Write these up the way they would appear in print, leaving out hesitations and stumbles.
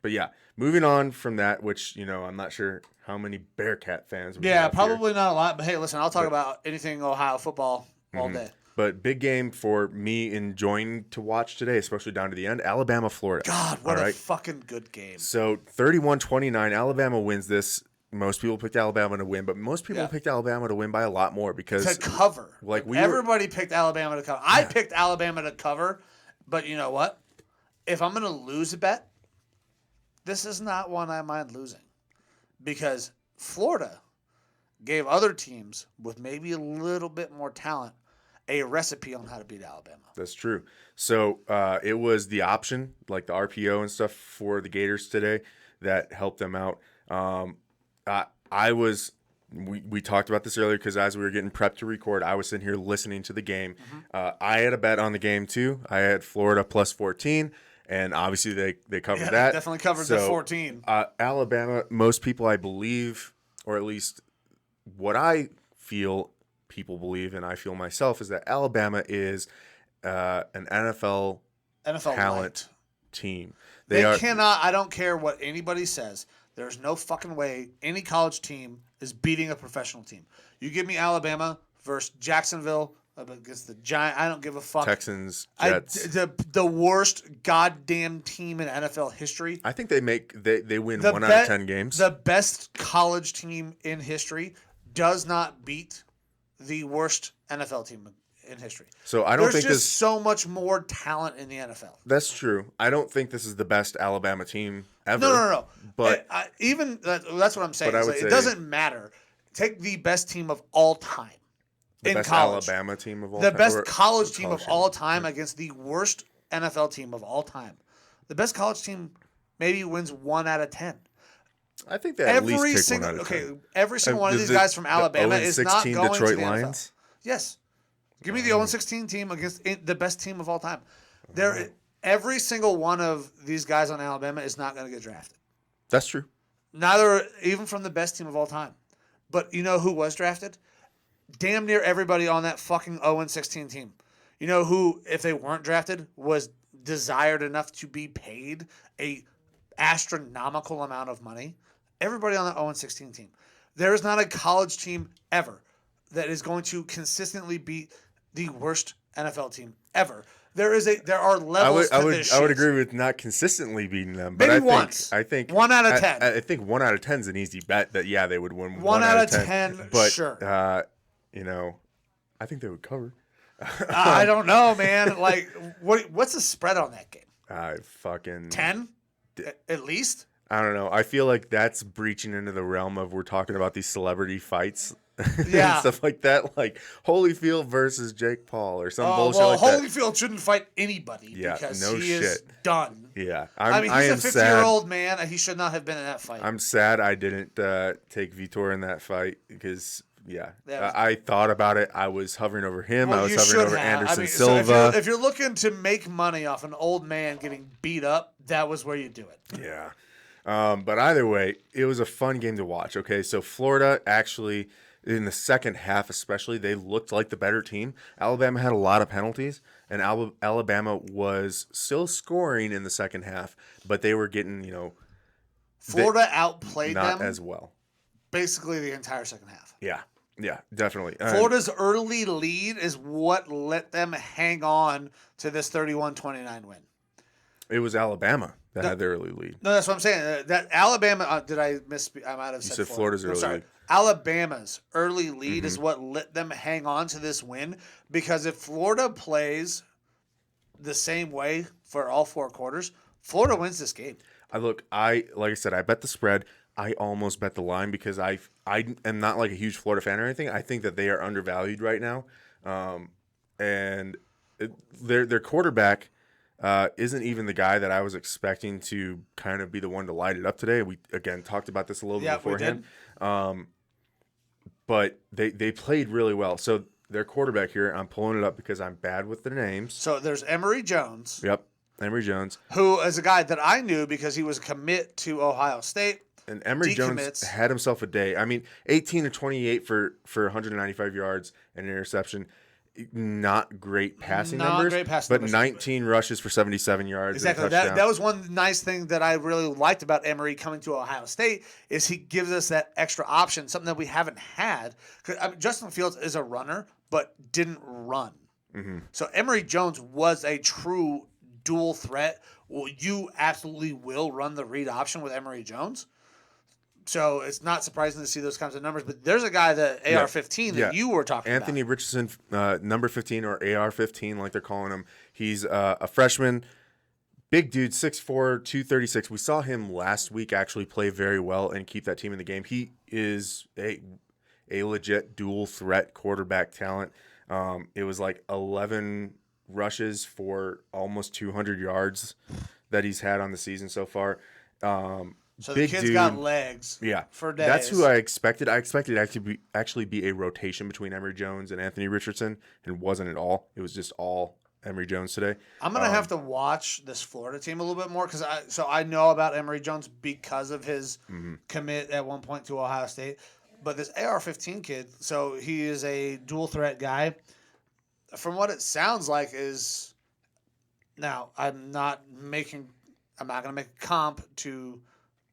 But yeah, moving on from that, which, I'm not sure how many Bearcat fans we Yeah, have probably here. not a lot. But hey, listen, I'll talk about anything Ohio football all day. But big game for me enjoying to watch today, especially down to the end, Alabama, Florida. God, what a fucking good game. So 31-29, Alabama wins this. Most people picked Alabama to win, but most people picked Alabama to win by a lot more because to cover. Everybody picked Alabama to cover. Yeah. I picked Alabama to cover, but you know what? If I'm going to lose a bet, this is not one I mind losing because Florida gave other teams with maybe a little bit more talent a recipe on how to beat Alabama. That's true. So it was the option, like the RPO and stuff for the Gators today that helped them out. We talked about this earlier because as we were getting prepped to record, I was sitting here listening to the game. I had a bet on the game too. I had Florida plus 14. And obviously they covered that. Definitely covered the 14. Alabama, most people I believe, or at least what I feel people believe, and I feel myself, is that Alabama is an NFL talent team. They cannot, I don't care what anybody says, there's no fucking way any college team is beating a professional team. You give me Alabama versus Jacksonville, against the Giants. I don't give a fuck. Texans, Jets. The worst goddamn team in NFL history. I think they win 1 out of 10 games. The best college team in history does not beat the worst NFL team in history. So I don't think there's so much more talent in the NFL. That's true. I don't think this is the best Alabama team ever. No. But that's what I'm saying. It doesn't matter. Take the best team of all time. The best college. Alabama team of all time. The best college team of all time against the worst NFL team of all time. The best college team maybe wins 1 out of 10. I think they at least take 1 out of 10. Okay, every single one of these guys from Alabama is not going Detroit to the Lions? NFL. Yes. Give me the 0-16 team against the best team of all time. Every single one of these guys on Alabama is not going to get drafted. That's true. Neither, even from the best team of all time. But you know who was drafted? Damn near everybody on that fucking 0-16 team. You know who, if they weren't drafted, was desired enough to be paid a astronomical amount of money? Everybody on that 0-16 team. There is not a college team ever that is going to consistently beat the worst NFL team ever. There are levels to this shit. I would agree with not consistently beating them, but Maybe once. I think 1 out of 10. I think 1 out of 10 is an easy bet that they would win 1 out of 10. But sure. I think they would cover. I don't know, man. Like, what's the spread on that game? Fucking 10 at least. I don't know. I feel like that's breaching into the realm of we're talking about these celebrity fights. Yeah. And stuff like that, like Holyfield versus Jake Paul or some bullshit like that. Holyfield shouldn't fight anybody because he is done. Yeah. He's a 50-year-old man. He should not have been in that fight. I'm sad I didn't take Vitor in that fight because, I thought about it. I was hovering over him. I was hovering over Anderson Silva. So if you're looking to make money off an old man getting beat up, that was where you do it. Yeah. But either way, it was a fun game to watch. Okay, so Florida actually, in the second half especially, they looked like the better team. Alabama had a lot of penalties, and Alabama was still scoring in the second half, but they were getting, Florida outplayed them. Not as well. Basically the entire second half. Yeah, definitely. Florida's early lead is what let them hang on to this 31-29 win. It was Alabama that had the early lead. No, that's what I'm saying. That Alabama, did I misspeak? I might have said Florida's early lead. Alabama's early lead is what let them hang on to this win, because if Florida plays the same way for all 4 quarters, Florida wins this game. Like I said, I bet the spread. I almost bet the line because I am not like a huge Florida fan or anything. I think that they are undervalued right now, and their quarterback isn't even the guy that I was expecting to kind of be the one to light it up today. We again talked about this a little bit beforehand, but they played really well. So their quarterback here, I'm pulling it up because I'm bad with the names. So there's Emery Jones. Yep, Emery Jones, who is a guy that I knew because he was a commit to Ohio State. And Emery Jones had himself a day. I mean, 18 to 28 for 195 yards and an interception. not great passing Not numbers, great passing but numbers. 19 rushes for 77 yards. Exactly. And a touchdown. That was one nice thing that I really liked about Emery coming to Ohio State is he gives us that extra option, something that we haven't had. 'Cause, I mean, Justin Fields is a runner, but didn't run. Mm-hmm. So Emery Jones was a true dual threat. Well, you absolutely will run the read option with Emery Jones. So it's not surprising to see those kinds of numbers. But there's a guy, the AR-15 that you were talking Anthony about. Richardson, number 15 or AR-15, like they're calling him. He's a freshman, big dude, 6'4", 236. We saw him last week actually play very well and keep that team in the game. He is a legit dual threat quarterback talent. It was like 11 rushes for almost 200 yards that he's had on the season so far. So big the kid's dude. got legs. Yeah, for days. that's who I expected. I expected it to actually be a rotation between Emery Jones and Anthony Richardson, and it wasn't at all. It was just all Emery Jones today. I'm gonna have to watch this Florida team a little bit more because I know about Emery Jones because of his commit at one point to Ohio State. But this AR-15 kid, so he is a dual threat guy. From what it sounds like is, now I'm not gonna make a comp to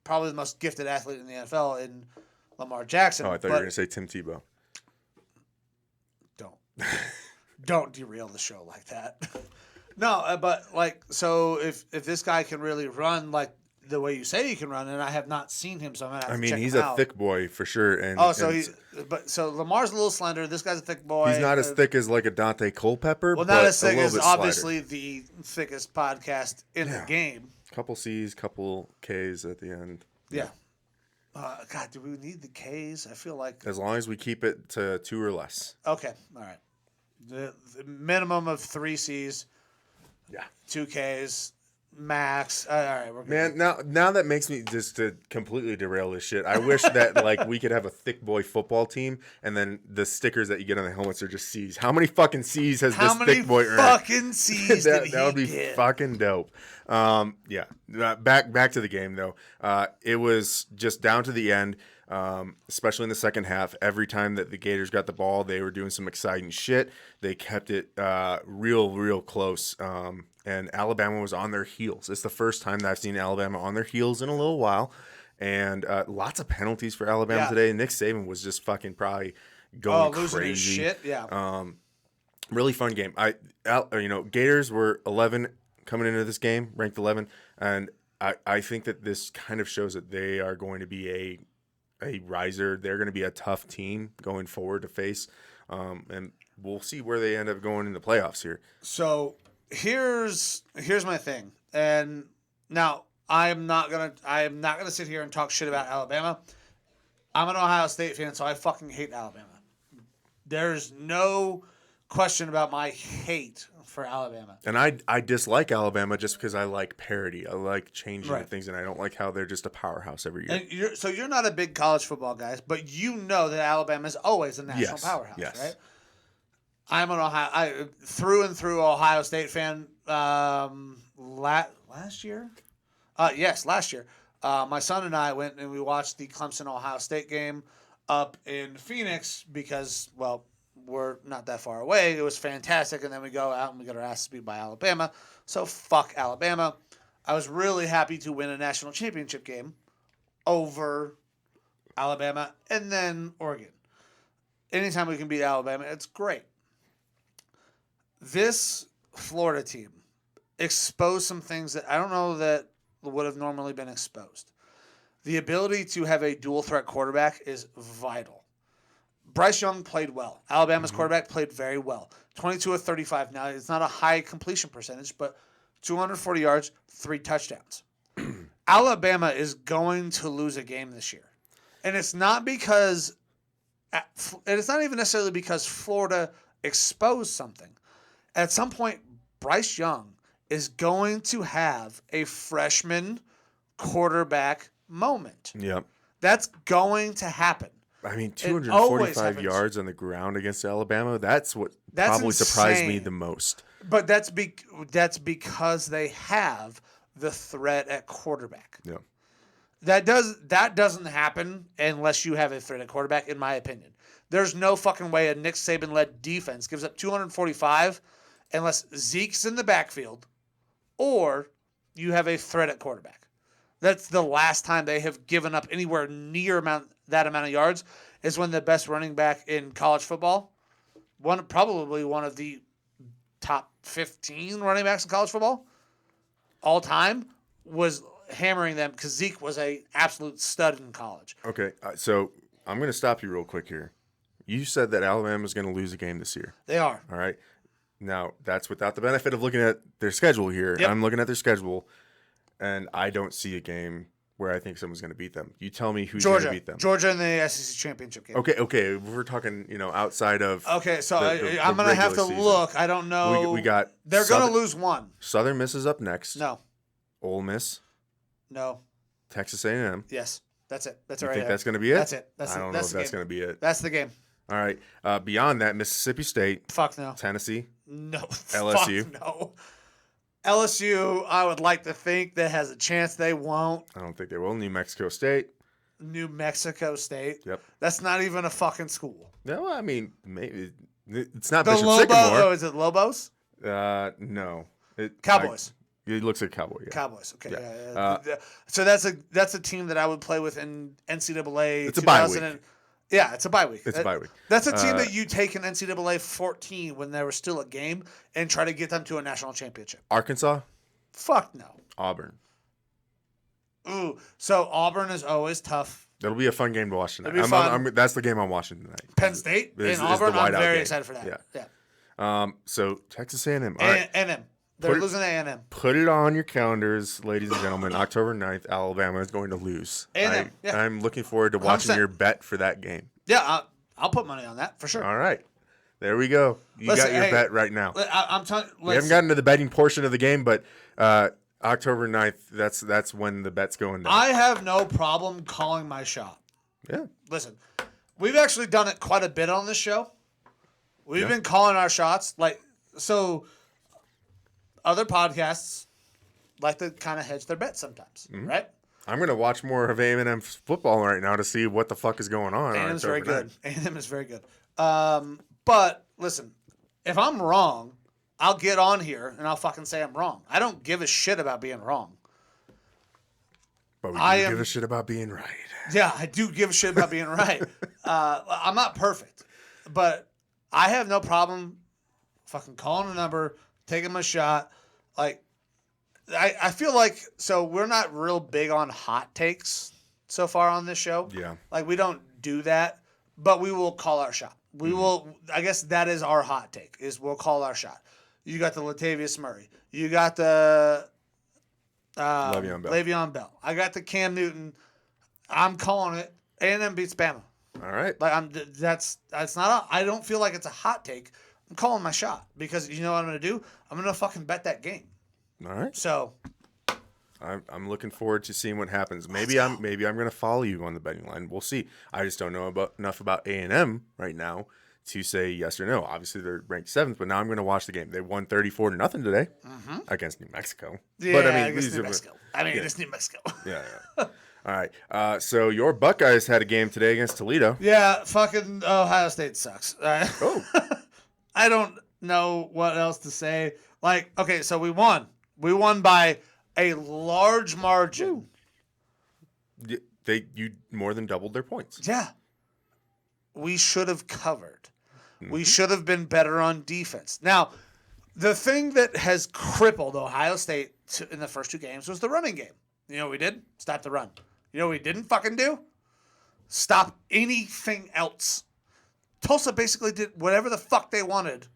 probably the most gifted athlete in the NFL in Lamar Jackson. Oh, I thought you were gonna say Tim Tebow. Don't derail the show like that. No, but like, so if this guy can really run like the way you say he can run, and I have not seen him, so I'm gonna have to check he's him a out. thick boy for sure. And so Lamar's a little slender. This guy's a thick boy. he's not as thick as like a Dante Culpepper. Well, but not as thick a little as bit obviously the thickest podcast in the game. Couple C's, couple K's at the end. Yeah. God, do we need the K's? I feel like As long as we keep it to 2 or less. okay, all right. The minimum of 3 C's. Yeah. 2 Ks. Max. All right, we're good. Man, now that makes me just to completely derail this shit. I wish that like we could have a thick boy football team, and then the stickers that you get on the helmets are just C's. How many fucking C's has this thick boy earned? How many fucking C's did he that would be get? fucking dope. Yeah. Back to the game though. It was just down to the end. Especially in the second half, every time that the Gators got the ball, they were doing some exciting shit. They kept it real close. And Alabama was on their heels. It's the first time that I've seen Alabama on their heels in a little while. And lots of penalties for Alabama today. Nick Saban was just fucking probably going losing crazy. his shit. Yeah. Really fun game. Gators were 11 coming into this game, ranked 11. And I think that this kind of shows that they are going to be a riser. They're going to be a tough team going forward to face. And we'll see where they end up going in the playoffs here. So here's my thing. And now I'm not gonna sit here and talk shit about Alabama. I'm an Ohio State fan, so I fucking hate Alabama. There's no question about my hate for Alabama. And I dislike Alabama just because I like parity. I like changing Right. things, and I don't like how they're just a powerhouse every year. And you're not a big college football guy, but you know that Alabama is always a national powerhouse, right? I'm an through and through Ohio State fan. Last year? Yes, last year. My son and I went and we watched the Clemson-Ohio State game up in Phoenix because, well, we're not that far away. It was fantastic, and then we go out and we get our asses beat by Alabama. So fuck Alabama. I was really happy to win a national championship game over Alabama and then Oregon. Anytime we can beat Alabama, it's great. This Florida team exposed some things that I don't know that would have normally been exposed. The ability to have a dual threat quarterback is vital. Bryce Young played well. Alabama's quarterback played very well. 22 of 35. Now, it's not a high completion percentage, but 240 yards, 3 touchdowns. Alabama is going to lose a game this year. And it's not because, and it's not even necessarily because Florida exposed something. At some point, Bryce Young is going to have a freshman quarterback moment. Yep. That's going to happen. I mean, It always 245 happens. yards on the ground against Alabama. That's what That's probably surprised me insane. the most. But that's because they have the threat at quarterback. Yeah. That doesn't happen unless you have a threat at quarterback, in my opinion. There's no fucking way a Nick Saban-led defense gives up 245 unless Zeke's in the backfield or you have a threat at quarterback. That's the last time they have given up anywhere near that amount of yards is when the best running back in college football, probably one of the top 15 running backs in college football all time, was hammering them because Zeke was a absolute stud in college. Okay, so I'm going to stop you real quick here. You said that Alabama is going to lose a game this year. They are. All right. Now, that's without the benefit of looking at their schedule here. Yep. I'm looking at their schedule, and I don't see a game where I think someone's going to beat them. You tell me who's going to beat them. Georgia in the SEC championship game. Okay. We're talking, outside of. Okay, so the I'm going to have to season. look. I don't know. We got. They're going to lose one. Southern Miss is up next. No. Ole Miss. No. Texas A&M. Yes. That's it. That's you right. think that's going to be it? That's it. I don't know if that's going to be it. That's the game. All right. Beyond that, Mississippi State. Fuck no. Tennessee. No. LSU. Fuck no. LSU, I would like to think that has a chance they won't. I don't think they will. New Mexico State. New Mexico State. Yep. That's not even a fucking school. No, I mean, maybe it's not The Bishop Lobo. Sycamore. Oh, is it Lobos? No. Cowboys. It looks like Cowboy. Yeah. Cowboys. Okay. Yeah. Yeah. So that's a team that I would play with in NCAA. It's a bye week. Yeah, it's a bye week. It's a bye week. That's a team that you take in NCAA 14 when there was still a game and try to get them to a national championship. Arkansas. Fuck no. Auburn. Ooh, so Auburn is always tough. It'll be a fun game to watch tonight. It'll be fun. That's the game I'm watching tonight. Penn State and Auburn. I'm very excited for that. Yeah. So Texas A&M. A&M. They're losing to A&M. Put it on your calendars, ladies and gentlemen. October 9th, Alabama is going to lose. A&M. I'm looking forward to watching 100%. your bet for that game. Yeah, I'll put money on that for sure. All right. There we go. You got your bet right now. I'm telling you. We haven't gotten to the betting portion of the game, but October 9th, that's when the bet's going down. I have no problem calling my shot. Yeah. Listen, we've actually done it quite a bit on this show. We've been calling our shots. So other podcasts like to kind of hedge their bets sometimes, right? I'm going to watch more of A&M football right now to see what the fuck is going on. A&M's very good. A&M is very good. But listen, if I'm wrong, I'll get on here and I'll fucking say I'm wrong. I don't give a shit about being wrong. But we do give a shit about being right. Yeah, I do give a shit about being right. I'm not perfect, but I have no problem fucking calling a number, taking my shot. I feel like, so we're not real big on hot takes so far on this show. Yeah. We don't do that, but we will call our shot. We will, I guess that is our hot take, is we'll call our shot. You got the Latavius Murray. You got the Le'Veon Bell. I got the Cam Newton. I'm calling it. A&M beats Bama. All right. That's not. I don't feel like it's a hot take. I'm calling my shot because you know what I'm going to do? I'm going to fucking bet that game. All right. So I'm looking forward to seeing what happens. Maybe I'm going to follow you on the betting line. We'll see. I just don't know enough about A&M right now to say yes or no. Obviously they're ranked 7th, but now I'm going to watch the game. They won 34-0 today against New Mexico. Yeah, but against New Mexico. It's New Mexico. Yeah. All right. So your Buckeyes had a game today against Toledo. Yeah, fucking Ohio State sucks. Oh. I don't know what else to say. Okay, so we won. We won by a large margin. You more than doubled their points. Yeah. We should have covered. We should have been better on defense. Now, the thing that has crippled Ohio State in the first 2 games was the running game. You know what we did? Stop the run. You know what we didn't fucking do? Stop anything else. Tulsa basically did whatever the fuck they wanted.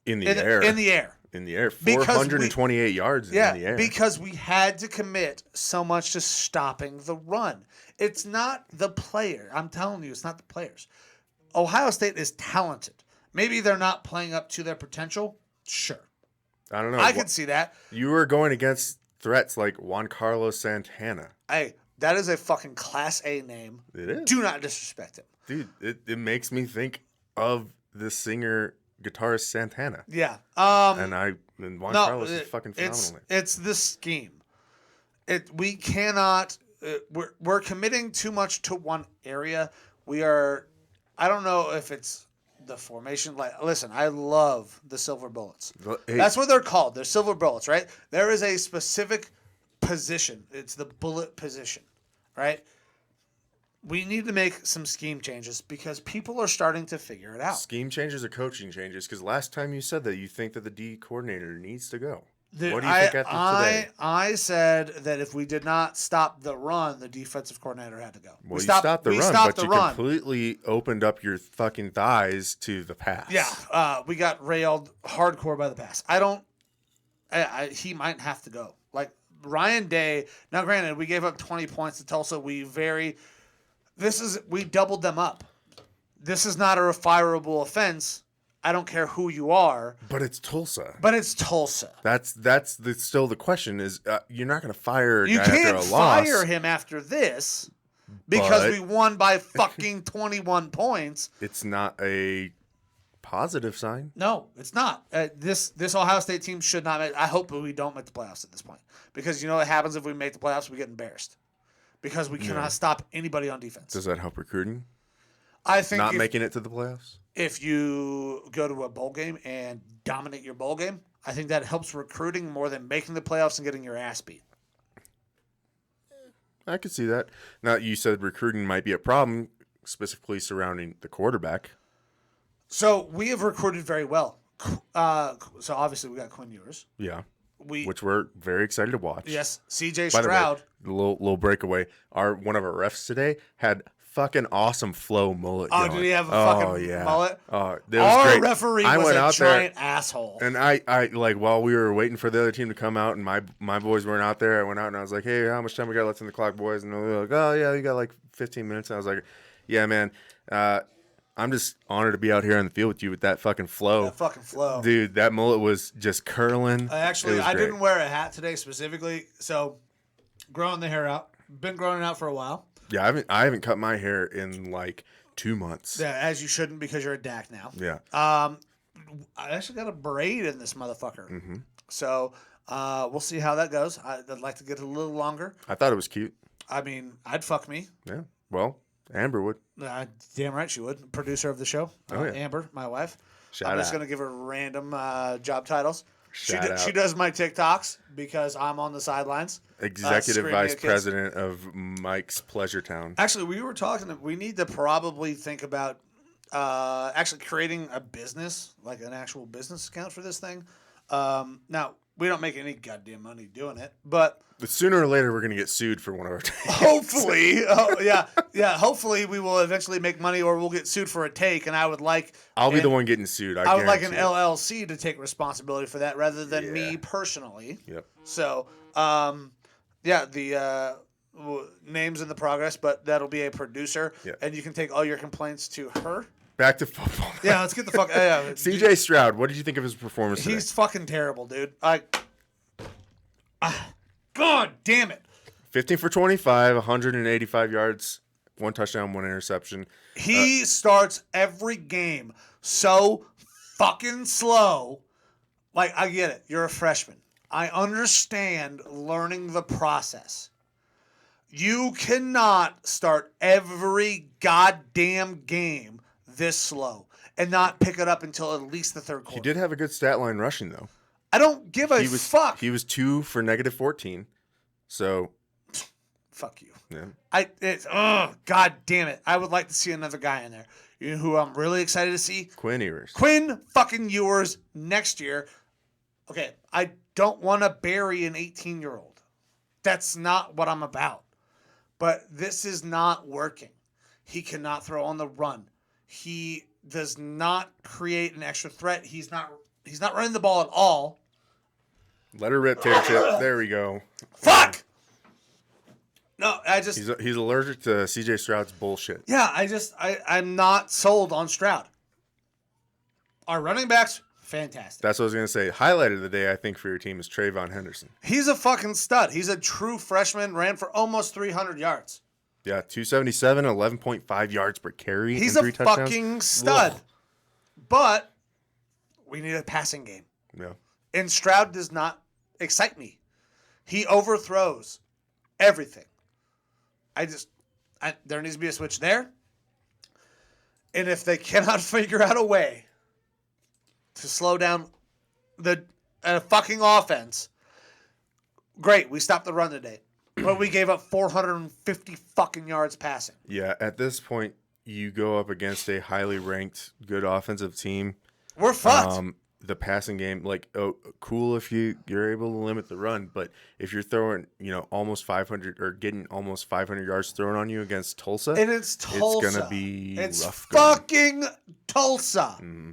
In the air. In the air. 428 yards in the air. Because we had to commit so much to stopping the run. It's not the player. I'm telling you, it's not the players. Ohio State is talented. Maybe they're not playing up to their potential. Sure. I don't know. I can see that. You were going against threats like Juan Carlos Santana. Hey, that is a fucking Class A name. It is. Do not disrespect him. Dude, it makes me think of the singer guitarist Santana. Yeah. And Juan Carlos is fucking phenomenal. It's this scheme. We cannot. We're committing too much to one area. We are I don't know if it's the formation. Like, listen, I love the silver bullets. Hey, That's what they're called. They're silver bullets, right? There is a specific position. It's the bullet position, right? We need to make some scheme changes because people are starting to figure it out. scheme changes or coaching changes? Because last time you said that you think that the D coordinator needs to go. Dude, What do you think after today? I said that if we did not stop the run, the defensive coordinator had to go. Well, you stopped the we run, stopped but the you run. completely opened up your fucking thighs to the pass. Yeah, we got railed hardcore by the pass. He might have to go. Like Ryan Day. Now, granted, we gave up 20 points to Tulsa. We doubled them up. This is not a refireable offense. I don't care who you are. But it's Tulsa. That's Still the question is you're not going to fire a you guy can't after a loss. fire him after this because But- we won by fucking 21 points. It's not a positive sign. No, it's not. This Ohio State team should not make. I hope we don't make the playoffs at this point because you know what happens if we make the playoffs? We get embarrassed because we cannot stop anybody on defense. Does that help recruiting? I think Not making it to the playoffs? if you go to a bowl game and dominate your bowl game, I think that helps recruiting more than making the playoffs and getting your ass beat. I could see that. Now, you said recruiting might be a problem, specifically surrounding the quarterback. So we have recruited very well. So obviously we got Quinn Ewers. Yeah. We Which we're very excited to watch. yes, C.J. By the way, Stroud. little breakaway. One of our refs today had fucking awesome flow mullet. Oh, going. did he have a fucking mullet? Oh, that was Our great. referee I was went a out giant there, asshole. and I like while we were waiting for the other team to come out, and my boys weren't out there. I went out and I was like, "Hey, how much time we got left on the clock, boys?" And they were like, "Oh yeah, you got like 15 minutes." And I was like, "Yeah, man, I'm just honored to be out here on the field with you with that fucking flow." That fucking flow. Dude, that mullet was just curling. I didn't wear a hat today specifically, so growing the hair out. Been growing it out for a while. Yeah, I haven't cut my hair in like 2 months. Yeah, as you shouldn't because you're a DAC now. Yeah. I actually got a braid in this motherfucker. Mm-hmm. So we'll see how that goes. I'd like to get it a little longer. I thought it was cute. I mean, I'd fuck me. Yeah. Well, Amber would. Damn right she would. Producer of the show. Oh, yeah. Amber, my wife. Shout I'm just out. going to give her random job titles. Shout out. She does my TikToks because I'm on the sidelines. Executive screaming Vice at kids. President of Mike's Pleasure Town. Actually, we were talking. We need to probably think about actually creating a business, like an actual business account for this thing. Now, we don't make any goddamn money doing it, but But sooner or later, we're going to get sued for one of our takes. hopefully, hopefully we will eventually make money, or we'll get sued for a take. And I would like I'll be the one getting sued. I would like an guarantee it. LLC to take responsibility for that rather than me Yeah. personally. Yep. So, the name's in the progress, but that'll be a producer, Yep. and you can take all your complaints to her. Back to football. Yeah, let's get the fuck. Yeah, CJ Stroud, what did you think of his performance today? he's fucking terrible, dude. God damn it. 15 for 25, 185 yards, 1 touchdown, 1 interception. He starts every game so fucking slow. Like, I get it. You're a freshman. I understand learning the process. You cannot start every goddamn game this slow and not pick it up until at least the third He quarter. did have a good stat line rushing, though. I don't give a fuck. He was 2 for negative 14. So, Fuck you. yeah. God damn it. I would like to see another guy in there. You know who I'm really excited to see? Quinn Ewers. Quinn fucking Ewers next year. Okay, I don't want to bury an 18-year-old. That's not what I'm about. But this is not working. He cannot throw on the run. He does not create an extra threat. He's not running the ball at all. Let her rip, Tater Chip. There we go. Fuck! No, He's allergic to CJ Stroud's bullshit. Yeah, I'm not sold on Stroud. Our running backs, fantastic. That's what I was going to say. Highlight of the day, I think, for your team is Trayvon Henderson. He's a fucking stud. He's a true freshman, ran for almost 300 yards. Yeah, 277, 11.5 yards per carry. He's and a 3 touchdowns. fucking stud. Ugh. But we need a passing game. Yeah. And Stroud does not excite me. He overthrows everything. There needs to be a switch there. And if they cannot figure out a way to slow down the fucking offense, great, we stopped the run today. But we gave up 450 fucking yards passing. Yeah, at this point, you go up against a highly ranked, good offensive team. We're fucked. The passing game, like, cool if you're able to limit the run, but if you're throwing, almost 500 or getting almost 500 yards thrown on you against Tulsa, and it's Tulsa. It's gonna be rough. Fucking Tulsa. Mm-hmm.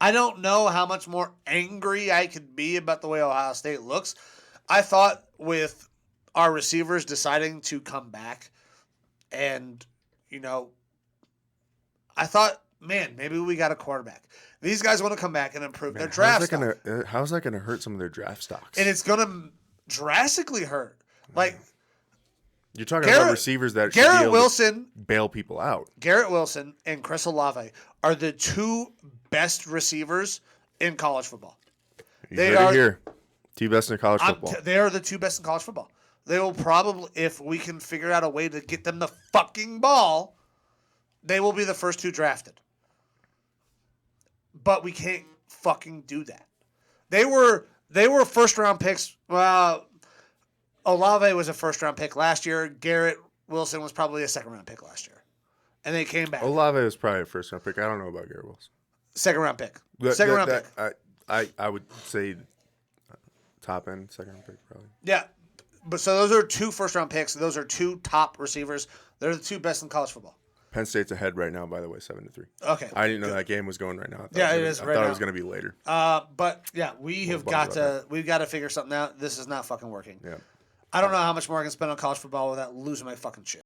I don't know how much more angry I could be about the way Ohio State looks. I thought with our receivers deciding to come back, and I thought, man, maybe we got a quarterback. These guys want to come back and improve their draft stock. How's that going to hurt some of their draft stocks? And it's going to drastically hurt. Like, you're talking about receivers that Garrett Wilson bail people out. Garrett Wilson and Chris Olave are the two best receivers in college football. They are here. Two best in college football. They are the two best in college football. They will probably, if we can figure out a way to get them the fucking ball, they will be the first two drafted. But we can't fucking do that. They were first round picks. Well, Olave was a first round pick last year. Garrett Wilson was probably a second round pick last year. And they came back. Olave was probably a first round pick. I don't know about Garrett Wilson. Second round pick. Second round pick. I would say top end second round pick probably. Yeah. But so those are two first round picks. Those are two top receivers. They're the two best in college football. Penn State's ahead right now, by the way, 7-3. Okay. I didn't know that game was going right now. Yeah, it is right now. I thought it was going to be later. But yeah, we've got to figure something out. This is not fucking working. Yeah. I don't know how much more I can spend on college football without losing my fucking shit.